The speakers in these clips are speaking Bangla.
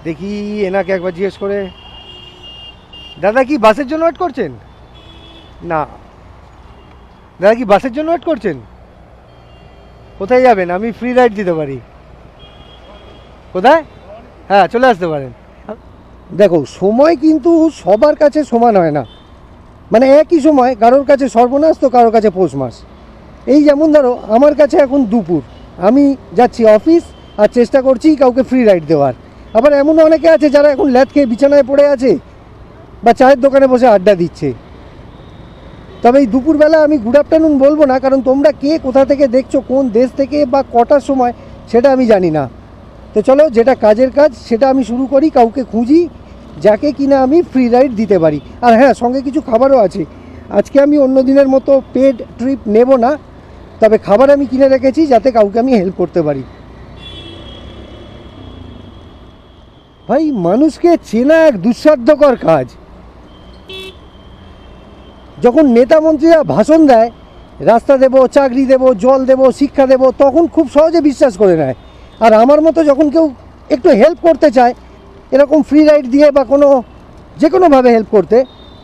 দেখি এনাকে একবার জিজ্ঞেস করে, দাদা কি বাসের জন্য ওয়েট করছেন? না। দাদা কি বাসের জন্য ওয়েট করছেন? কোথায় যাবেন? আমি ফ্রি রাইড দিতে পারি। কোথায়? হ্যাঁ, চলে আসতে পারেন। দেখো, সময় কিন্তু সবার কাছে সমান হয় না, মানে একই সময় কারোর কাছে সর্বনাশ তো কারোর কাছে পৌষ মাস। এই যেমন ধরো, আমার কাছে এখন দুপুর, আমি যাচ্ছি অফিস আর চেষ্টা করছি কাউকে ফ্রি রাইড দেওয়ার। আবার এমন অনেকে আছে যারা এখন ল্যাদ খেয়ে বিছানায় পড়ে আছে বা চায়ের দোকানে বসে আড্ডা দিচ্ছে। তবে এই দুপুরবেলা আমি গুড আফটারনুন বলবো না, কারণ তোমরা কে কোথা থেকে দেখছো, কোন দেশ থেকে বা কটার সময়, সেটা আমি জানি না। তো চলো, যেটা কাজের কাজ সেটা আমি শুরু করি, কাউকে খুঁজি যাকে কিনা আমি ফ্রি রাইড দিতে পারি। আর হ্যাঁ, সঙ্গে কিছু খাবারও আছে। আজকে আমি অন্য দিনের মতো পেড ট্রিপ নেব না, তবে খাবার আমি কিনে রেখেছি যাতে কাউকে আমি হেল্প করতে পারি। ভাই, মানুষকে চেনা এক দুঃসাধ্যকর কাজ। যখন নেতা মন্ত্রীরা ভাষণ দেয়, রাস্তা দেব, চাকরি দেব, জল দেব, শিক্ষা দেব, তখন খুব সহজে বিশ্বাস করে নেয়। আর আমার মতো যখন কেউ একটু হেল্প করতে চায়, এরকম ফ্রি রাইড দিয়ে বা যে কোনোভাবে হেল্প করতে,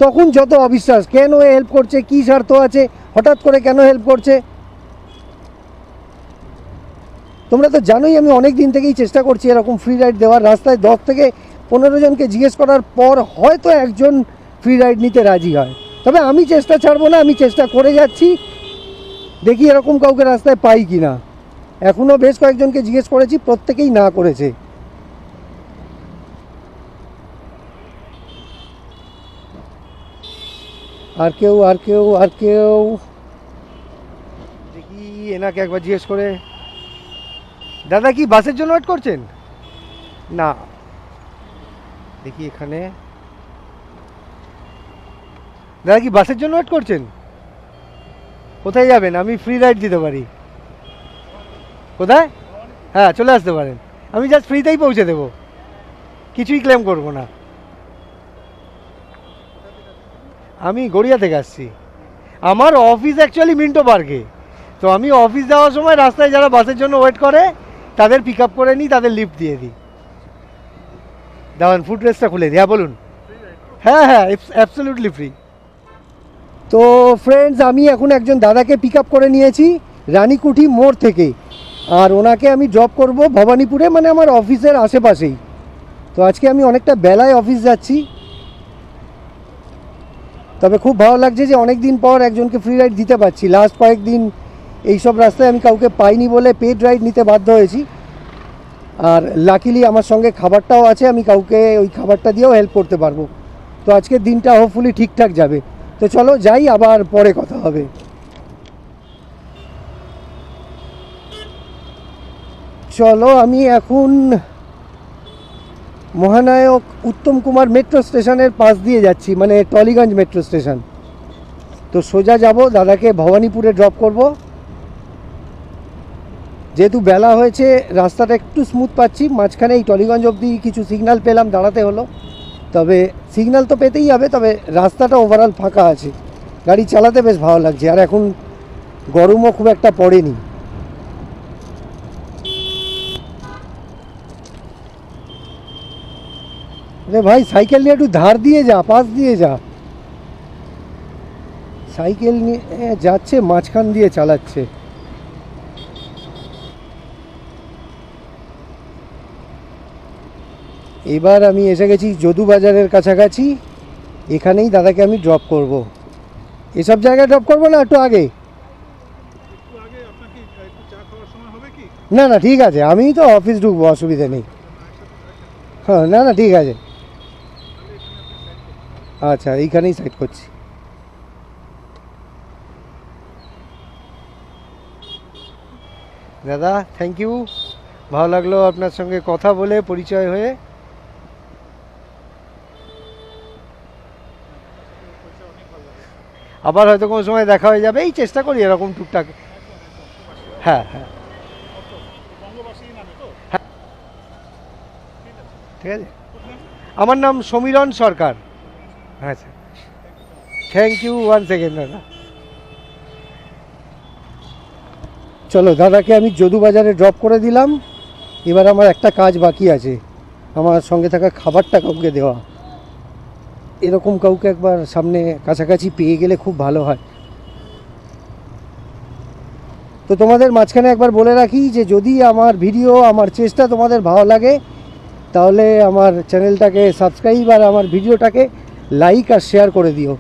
তখন যত অবিশ্বাস, কেন এ হেল্প করছে, কী স্বার্থ আছে, হঠাৎ করে কেন হেল্প করছে। তোমরা তো জানোই আমি অনেক দিন থেকেই চেষ্টা করছি এরকম ফ্রি রাইড দেওয়ার। রাস্তায় 10 থেকে 15 জনকে জিজ্ঞেস করার পর হয়তো একজন ফ্রি রাইড নিতে রাজি হয়। তবে আমি চেষ্টা ছাড়বো না, আমি চেষ্টা করে যাচ্ছি, দেখি এরকম কাউকে রাস্তায় পাই কি না। এখনও বেশ কয়েকজনকে জিজ্ঞেস করেছি, প্রত্যেকেই না করেছে। আর কেউ দেখি এনাকে একবার জিজ্ঞেস করে, দাদা কি বাসের জন্য ওয়েট করছেন? না। দেখি এখানে, দাদা কি বাসের জন্য ওয়েট করছেন? কোথায় যাবেন? আমি ফ্রি রাইড দিতে পারি। কোথায়? হ্যাঁ, চলে আসতে পারেন। আমি জাস্ট ফ্রিতেই পৌঁছে দেবো, কিছুই ক্লেম করবো না। আমি গড়িয়া থেকে আসছি। আমার অফিস অ্যাকচুয়ালি মিন্টো পার্কে। তো আমি অফিস যাওয়ার সময় রাস্তায় যারা বাসের জন্য ওয়েট করে তাদের পিক আপ করে নিই, তাদের লিফট দিয়ে দিই। দাঁড়ান, ফুড রেস্টটা খুলে দিই। হ্যাঁ, বলুন। হ্যাঁ হ্যাঁ, অ্যাবসলিউটলি ফ্রি। তো ফ্রেন্ডস, আমি এখন একজন দাদাকে পিক আপ করে নিয়েছি রানীকুঠি মোড় থেকে, আর ওনাকে আমি ড্রপ করব ভবানীপুরে, মানে আমার অফিসের আশেপাশেই। তো আজকে আমি অনেকটা বেলায় অফিস যাচ্ছি, তবে খুব ভালো লাগছে যে অনেক দিন পর একজনকে ফ্রি রাইড দিতে পারছি। লাস্ট কয়েকদিন এইসব রাস্তায় আমি কাউকে পাইনি বলে পেড রাইড নিতে বাধ্য হয়েছি। আর লাকিলি আমার সঙ্গে খাবারটাও আছে, আমি কাউকে ওই খাবারটা দিয়েও হেল্প করতে পারবো। তো আজকের দিনটা হোপফুলি ঠিকঠাক যাবে। তো চলো যাই, আবার পরে কথা হবে। চলো, আমি এখন মহানায়ক উত্তম কুমার মেট্রো স্টেশনের পাশ দিয়ে যাচ্ছি, মানে টলিগঞ্জ মেট্রো স্টেশন। তো সোজা যাব, দাদাকে ভবানীপুরে ড্রপ করব। যেহেতু বেলা হয়েছে, রাস্তাটা একটু স্মুথ পাচ্ছি। মাঝখানে এই টলিগঞ্জ অবধি কিছু সিগন্যাল পেলাম, দাঁড়াতে হলো। তবে সিগন্যাল তো পেতেই হবে, তবে রাস্তাটা ওভারঅল ফাঁকা আছে, গাড়ি চালাতে বেশ ভালো লাগছে। আর এখন গরমও খুব একটা পড়েনি। রে ভাই, সাইকেল নিয়ে একটু ধার দিয়ে যা, পাশ দিয়ে যা। সাইকেল নিয়ে যাচ্ছে, মাঝখান দিয়ে চালাচ্ছে। এবার আমি এসে গেছি যদু বাজারের কাছাকাছি, এখানেই দাদাকে আমি ড্রপ করব। এসব জায়গায় ড্রপ করবো না, একটু আগে? না না, ঠিক আছে, আমি তো অফিস ঢুকবো, অসুবিধা নেই। হ্যাঁ, না না, ঠিক আছে। আচ্ছা, এইখানেই সাইড করছি। দাদা, থ্যাংক ইউ, ভালো লাগলো আপনার সঙ্গে কথা বলে, পরিচয় হয়ে। আবার হয়তো কোনো সময় দেখা হয়ে যাবে, এই চেষ্টা করি এরকম টুকটাক। হ্যাঁ হ্যাঁ হ্যাঁ, ঠিক আছে। আমার নাম সমীরণ সরকার। আচ্ছা, থ্যাংক ইউ ওয়ান সেকেন্ড দাদা। চলো, দাদাকে আমি যদু বাজারে ড্রপ করে দিলাম। এবার আমার একটা কাজ বাকি আছে, আমার সঙ্গে থাকা খাবারটা কাউকে দেওয়া, এরকম কাউকে একবার সামনে কাছাকাছি পেয়ে গেলে খুব ভালো হয়। তো তোমাদের মাঝখানে একবার বলে রাখি যে যদি আমার ভিডিও, আমার চেষ্টা তোমাদের ভালো লাগে, তাহলে আমার চ্যানেলটাকে সাবস্ক্রাইব আর আমার ভিডিওটাকে লাইক আর শেয়ার করে দিও।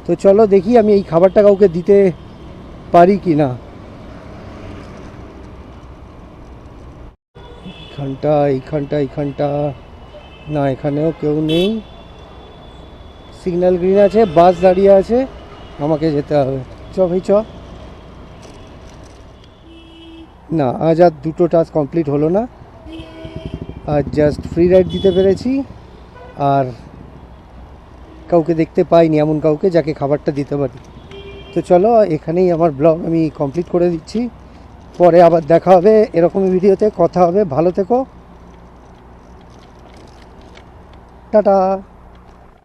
তো চলো দেখি আমি এই খাবারটা কাউকে দিতে পারি কি না। এইখানটা না, এখানেও কেউ নেই। সিগন্যাল গ্রিন আছে, বাস দাঁড়িয়ে আছে, আমাকে যেতে হবে। চ ভাই চ। না, আজ আর দুটো টাস্ক কমপ্লিট হলো না, আর জাস্ট ফ্রি রাইড দিতে পেরেছি, আর কাউকে দেখতে পাইনি এমন কাউকে যাকে খাবারটা দিতে পারি। তো চলো এখানেই আমার ব্লগ আমি কমপ্লিট করে দিচ্ছি। পরে আবার দেখা হবে এরকমই ভিডিওতে, কথা হবে। ভালো থেকো, টাটা।